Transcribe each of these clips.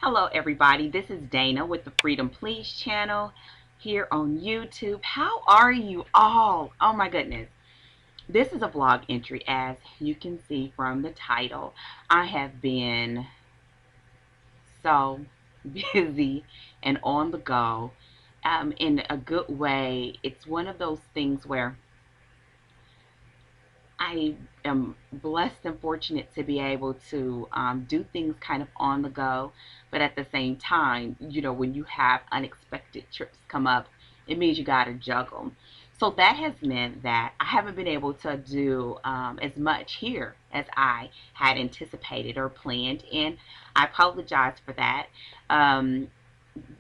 Hello everybody, this is Dana with the Freedom Please channel here on YouTube. How are you all? Oh my goodness. This is a vlog entry, as you can see from the title. I have been so busy and on the go in a good way. It's one of those things where I am blessed and fortunate to be able to do things kind of on the go, but at the same time, when you have unexpected trips come up, it means you got to juggle. So that has meant that I haven't been able to do as much here as I had anticipated or planned, and I apologize for that. Um,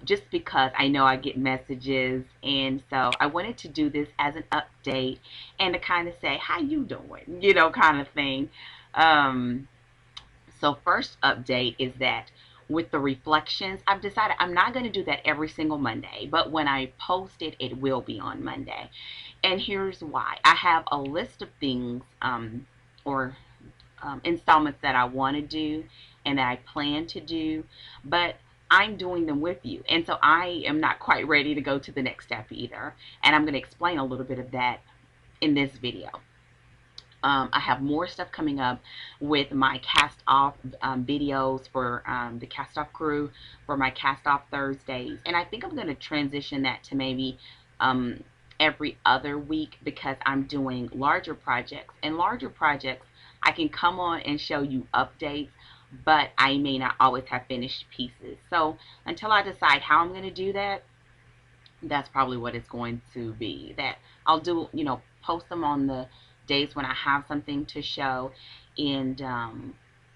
just because I know I get messages, and so I wanted to do this as an update and to kind of say how you doing, kind of thing. um so first update is that with the reflections, I've decided I'm not going to do that every single Monday, but when I post it, it will be on Monday. And here's why. I have a list of things, or installments that I want to do and that I plan to do, but I'm doing them with you. And so I am not quite ready to go to the next step either. And I'm going to explain a little bit of that in this video. I have more stuff coming up with my cast off videos for the cast off crew for my cast off Thursdays. And I think I'm going to transition that to maybe every other week, because I'm doing larger projects. And larger projects, I can come on and show you updates, but I may not always have finished pieces. So until I decide how I'm going to do that, that's probably what it's going to be. That I'll do, post them on the days when I have something to show. And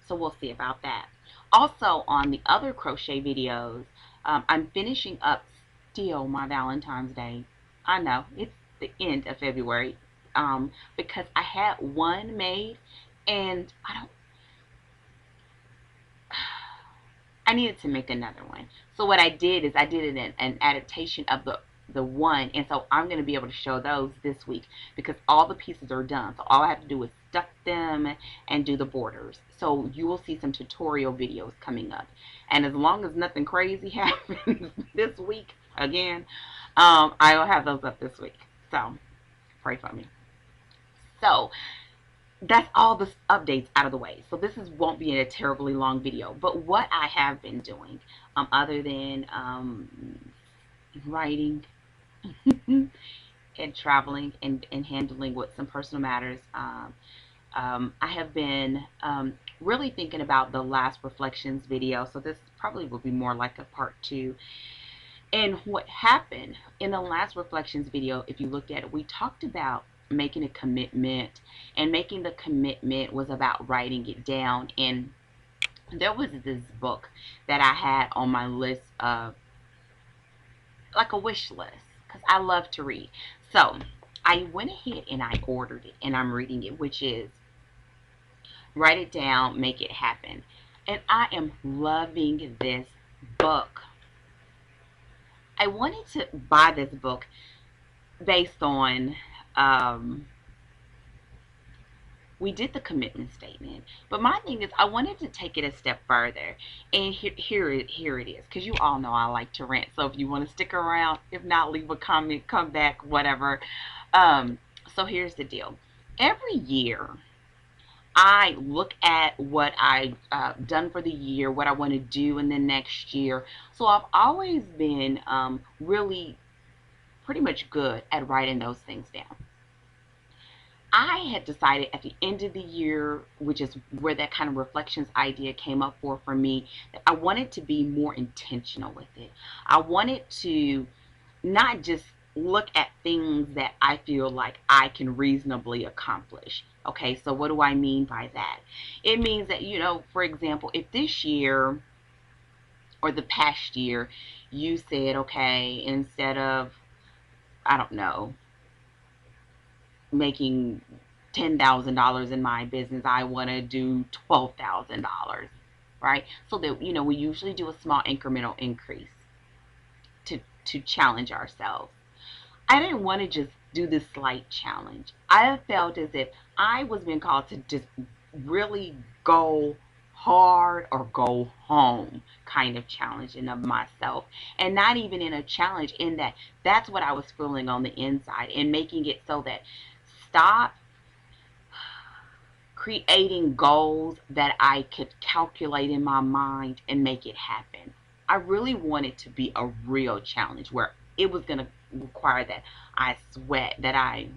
so we'll see about that. Also, on the other crochet videos, I'm finishing up still my Valentine's Day. I know it's the end of February, because I had one made, and I needed to make another one. So what I did is I did an adaptation of the one, and so I'm going to be able to show those this week because all the pieces are done. So all I have to do is stuff them and do the borders. So you will see some tutorial videos coming up. And as long as nothing crazy happens this week again, I'll have those up this week. So pray for me. So that's all the updates out of the way. So this won't be a terribly long video. But what I have been doing, other than writing and traveling and handling with some personal matters, I have been really thinking about the last reflections video. So this probably will be more like a part 2. And what happened in the last reflections video, if you looked at it, we talked about making a commitment, and making the commitment was about writing it down. And there was this book that I had on my list of, like a wish list, because I love to read. So I went ahead and I ordered it, and I'm reading it, which is Write It Down, Make It Happen. And I am loving this book. I wanted to buy this book based on we did the commitment statement, but my thing is I wanted to take it a step further. And here it is, because you all know I like to rant. So if you want to stick around, if not, leave a comment, come back, whatever. So here's the deal. Every year I look at what I've done for the year, what I want to do in the next year. So I've always been really pretty much good at writing those things down. I had decided at the end of the year, which is where that kind of reflections idea came up for me, that I wanted to be more intentional with it. I wanted to not just look at things that I feel like I can reasonably accomplish. Okay, so what do I mean by that? It means that, for example, if this year or the past year you said, okay, instead of, I don't know, making $10,000 in my business, I want to do $12,000, right? So that, we usually do a small incremental increase to challenge ourselves. I didn't want to just do this slight challenge. I felt as if I was being called to just really go hard or go home kind of challenging of myself. And not even in a challenge, in that that's what I was feeling on the inside, and making it so that stop creating goals that I could calculate in my mind and make it happen. I really wanted to be a real challenge where it was going to require that I sweat, that I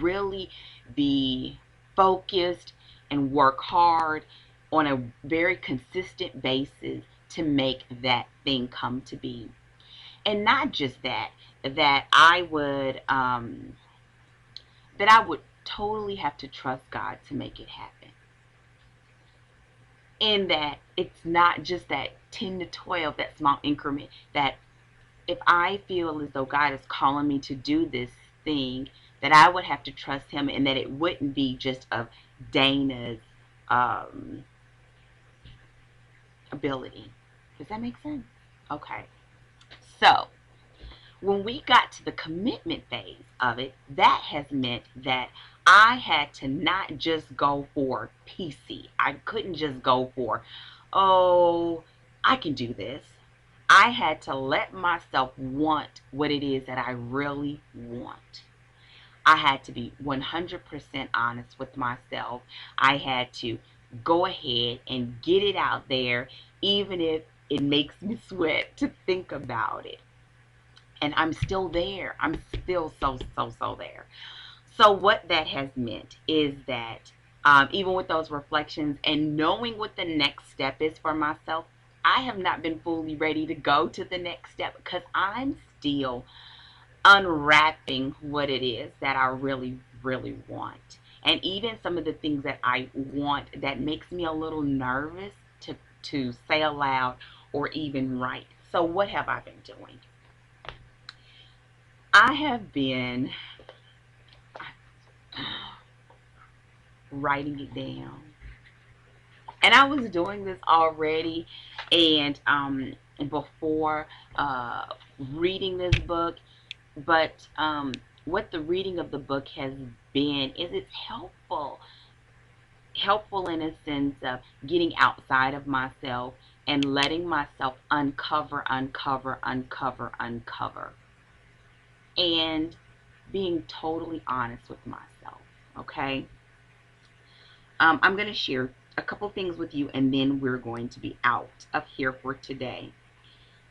really be focused and work hard on a very consistent basis to make that thing come to be. And not just that, that I would totally have to trust God to make it happen. In that it's not just that 10 to 12, that small increment, that if I feel as though God is calling me to do this thing, that I would have to trust Him, and that it wouldn't be just of Dana's um, ability. Does that make sense? Okay. So, when we got to the commitment phase of it, that has meant that I had to not just go for PC. I couldn't just go for, oh, I can do this. I had to let myself want what it is that I really want. I had to be 100% honest with myself. I had to go ahead and get it out there, even if it makes me sweat to think about it. And I'm still there. I'm still so there. So what that has meant is that even with those reflections and knowing what the next step is for myself, I have not been fully ready to go to the next step, because I'm still unwrapping what it is that I really want. And even some of the things that I want that makes me a little nervous to say aloud or even write. So what have I been doing? I have been writing it down. And I was doing this already, and before reading this book, but what the reading of the book has been is it's helpful in a sense of getting outside of myself and letting myself uncover, and being totally honest with myself. Okay. I'm going to share a couple things with you, and then we're going to be out of here for today.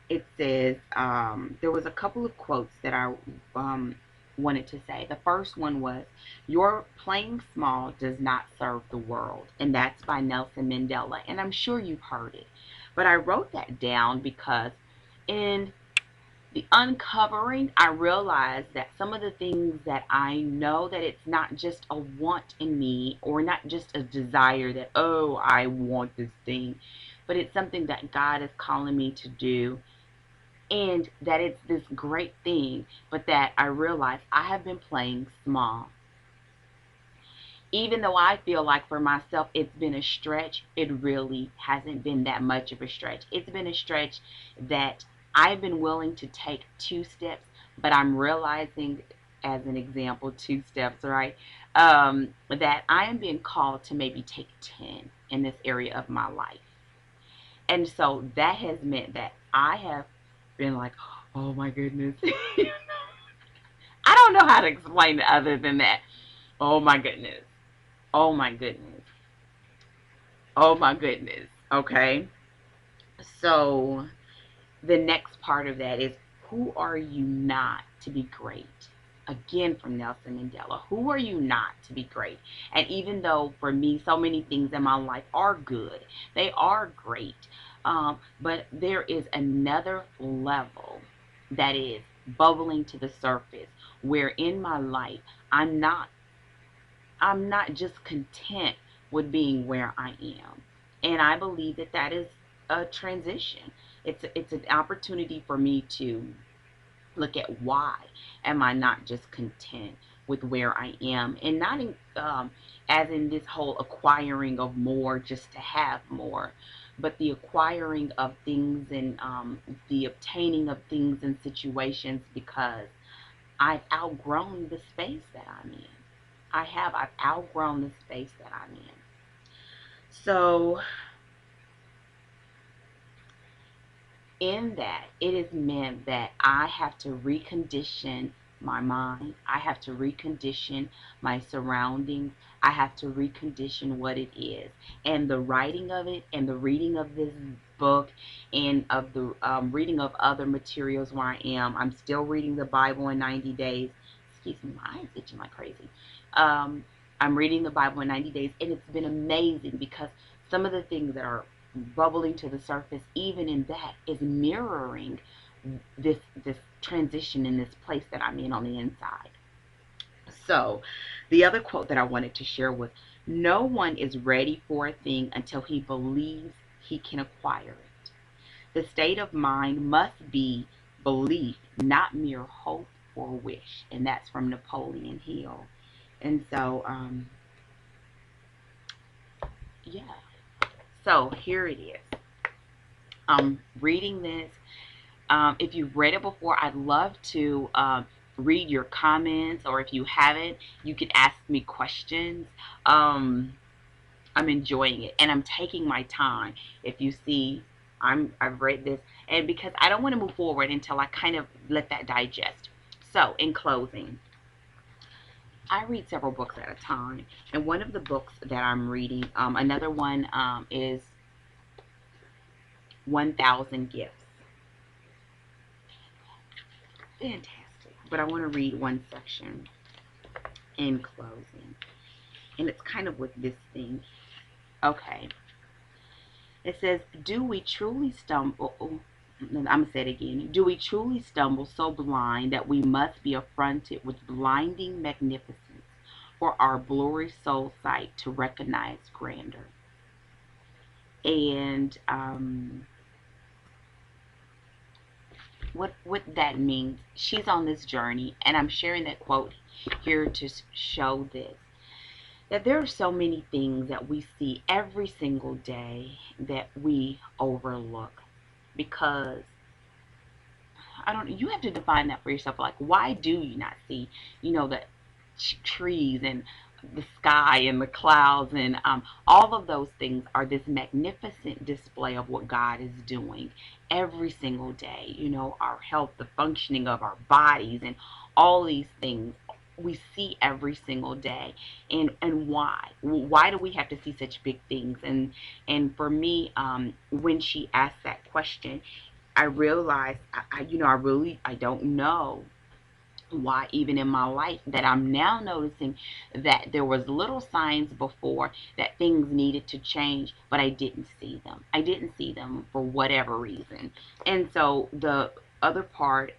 It says, there was a couple of quotes that I wanted to say. The first one was, "Your playing small does not serve the world." And that's by Nelson Mandela. And I'm sure you've heard it. But I wrote that down because in the uncovering, I realized that some of the things that I know, that it's not just a want in me, or not just a desire that, oh, I want this thing, but it's something that God is calling me to do, and that it's this great thing, but that I realize I have been playing small. Even though I feel like for myself it's been a stretch, it really hasn't been that much of a stretch. It's been a stretch that I've been willing to take 2 steps, but I'm realizing, as an example, 2 steps, right? That I am being called to maybe take 10 in this area of my life. And so that has meant that I have been like, oh my goodness. I don't know how to explain it other than that. Oh my goodness. Oh my goodness. Oh my goodness. Okay. So the next part of that is, who are you not to be great? Again, from Nelson Mandela. Who are you not to be great? And even though for me, so many things in my life are good, they are great, but there is another level that is bubbling to the surface, where in my life I'm not just content with being where I am. And I believe that that is a transition. It's an opportunity for me to look at, why am I not just content with where I am, and not as in this whole acquiring of more just to have more, but the acquiring of things, and the obtaining of things and situations, because I've outgrown the space that I'm in. I've outgrown the space that I'm in. So in that, it is meant that I have to recondition my mind. I have to recondition my surroundings. I have to recondition what it is. And the writing of it and the reading of this book and of the reading of other materials where I am. I'm still reading the Bible in 90 days. Excuse me, my eyes itching like crazy. Um, I'm reading the Bible in 90 days, and it's been amazing because some of the things that are bubbling to the surface, even in that, is mirroring this transition in this place that I'm in on the inside. So the other quote that I wanted to share was, no one is ready for a thing until he believes he can acquire it. The state of mind must be belief, not mere hope or wish. And that's from Napoleon Hill. And so yeah, so here it is. I'm reading this. If you've read it before, I'd love to read your comments, or if you haven't, you can ask me questions. I'm enjoying it, and I'm taking my time. If you see, I've read this, and because I don't want to move forward until I kind of let that digest. So, in closing, I read several books at a time, and one of the books that I'm reading, another one is 1,000 Gifts. Fantastic. But I want to read one section in closing. And it's kind of with this thing. Okay. It says, do we truly stumble? I'm going to say it again. Do we truly stumble so blind that we must be affronted with blinding magnificence for our blurry soul sight to recognize grandeur? And what that means, she's on this journey, and I'm sharing that quote here to show this, that there are so many things that we see every single day that we overlook because I don't, you have to define that for yourself. Like, why do you not see, the trees and the sky and the clouds and all of those things are this magnificent display of what God is doing every single day. Our health, the functioning of our bodies, and all these things we see every single day. And why do we have to see such big things? And for me, when she asked that question, I realized I don't know why, even in my life, that I'm now noticing that there was little signs before that things needed to change, but I didn't see them. I didn't see them for whatever reason. And so the other part,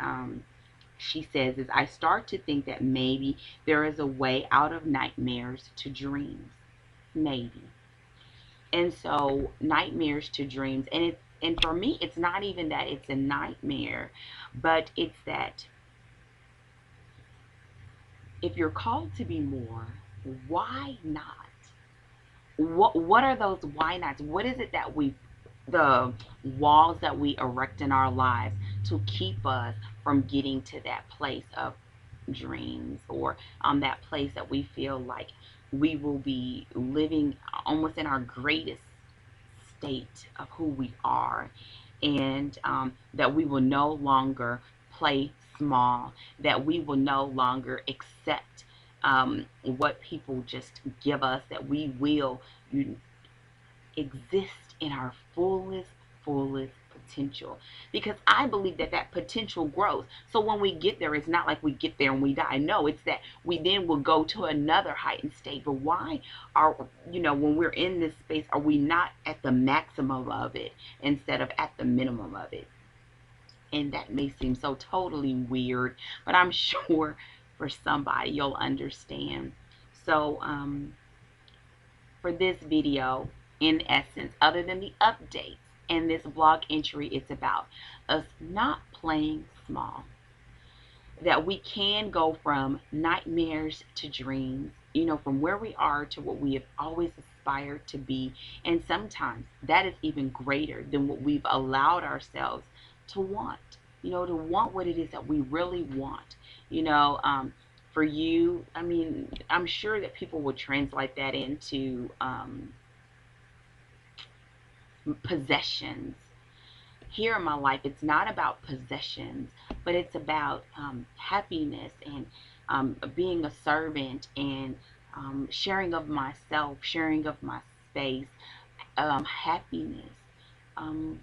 she says, is I start to think that maybe there is a way out of nightmares to dreams. Maybe. And so nightmares to dreams, and for me, it's not even that it's a nightmare, but it's that if you're called to be more, why not? What are those why nots? What is it that the walls that we erect in our lives to keep us from getting to that place of dreams, or that place that we feel like we will be living almost in our greatest state of who we are, and that we will no longer play small, that we will no longer accept what people just give us, that we will exist in our fullest potential, because I believe that that potential grows. So when we get there, it's not like we get there and we die. No, it's that we then will go to another heightened state. But why are, when we're in this space, are we not at the maximum of it instead of at the minimum of it? And that may seem so totally weird, but I'm sure for somebody you'll understand. So for this video, in essence, other than the updates and this blog entry, it's about us not playing small. That we can go from nightmares to dreams, from where we are to what we have always aspired to be. And sometimes that is even greater than what we've allowed ourselves to want, to want what it is that we really want. For you, I mean, I'm sure that people will translate that into possessions. Here in my life, it's not about possessions, but it's about happiness and being a servant and sharing of myself, sharing of my space, happiness. Um,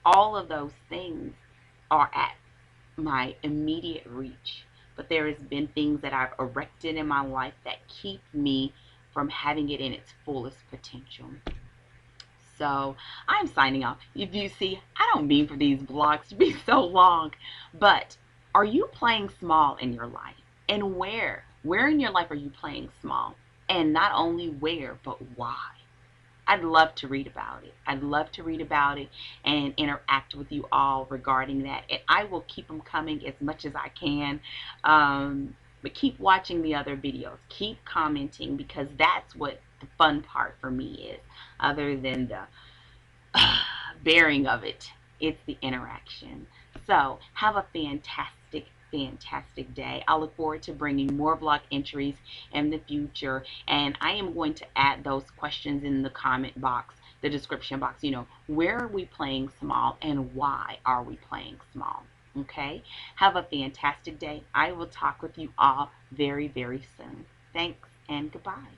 all of those things are at my immediate reach. But there has been things that I've erected in my life that keep me from having it in its fullest potential. So I'm signing off. If you see, I don't mean for these vlogs to be so long, but are you playing small in your life? And where? Where in your life are you playing small? And not only where, but why? I'd love to read about it. I'd love to read about it and interact with you all regarding that. And I will keep them coming as much as I can. But keep watching the other videos. Keep commenting, because that's what the fun part for me is. Other than the bearing of it, it's the interaction. So have a fantastic day. I look forward to bringing more vlog entries in the future, and I am going to add those questions in the comment box, the description box. Where are we playing small and why are we playing small? Okay, have a fantastic day. I will talk with you all very soon. Thanks and goodbye.